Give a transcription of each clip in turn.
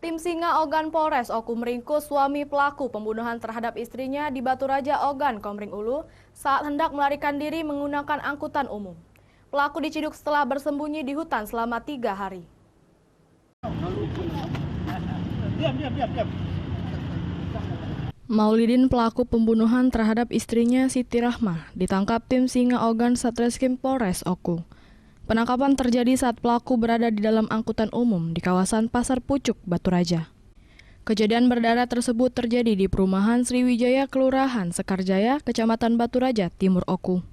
Tim Singa Ogan Polres Oku meringkus suami pelaku pembunuhan terhadap istrinya di Batu Raja Ogan, Komering Ulu saat hendak melarikan diri menggunakan angkutan umum. Pelaku diciduk setelah bersembunyi di hutan selama 3 hari. Maulidin, pelaku pembunuhan terhadap istrinya Siti Rahmah, ditangkap tim Singa Ogan Satreskrim Polres Oku. Penangkapan terjadi saat pelaku berada di dalam angkutan umum di kawasan Pasar Pucuk, Batu Raja. Kejadian berdarah tersebut terjadi di perumahan Sriwijaya, Kelurahan Sekarjaya, Kecamatan Batu Raja, Timur Oku.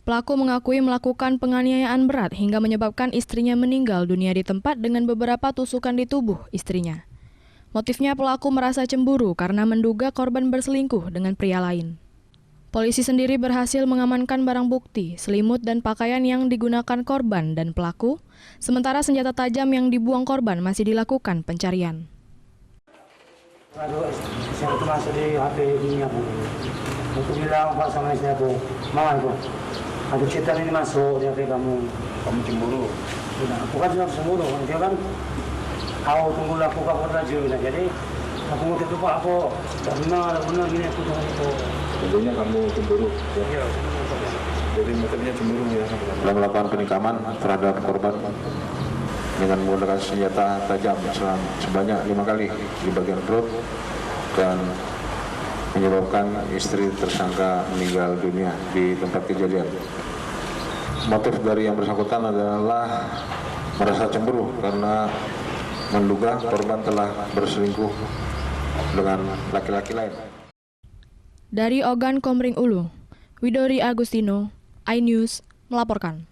Pelaku mengakui melakukan penganiayaan berat hingga menyebabkan istrinya meninggal dunia di tempat dengan beberapa tusukan di tubuh istrinya. Motifnya, pelaku merasa cemburu karena menduga korban berselingkuh dengan pria lain. Polisi sendiri berhasil mengamankan barang bukti, selimut dan pakaian yang digunakan korban dan pelaku, sementara senjata tajam yang dibuang korban masih dilakukan pencarian. Saya itu masuk di HP ini aku. Aku bilang Pak sama istri aku, Mama itu, ada cerita ini masuk di HP kamu. Kamu cemburu? Nah, aku kan sudah cemburu, dia kan kau tunggu aku kabar aja. Jadi aku mau tutup aku, benar ini aku tunggu itu. Tentunya kamu cemburu. Ya. Jadi motifnya cemburu ya. Dalam melakukan penikaman terhadap korban dengan menggunakan senjata tajam sebanyak 5 kali di bagian perut dan menyebabkan istri tersangka meninggal dunia di tempat kejadian. Motif dari yang bersangkutan adalah merasa cemburu karena menduga korban telah berselingkuh dengan laki-laki lain. Dari Ogan, Komering Ulu, Widori Agustino, iNews melaporkan.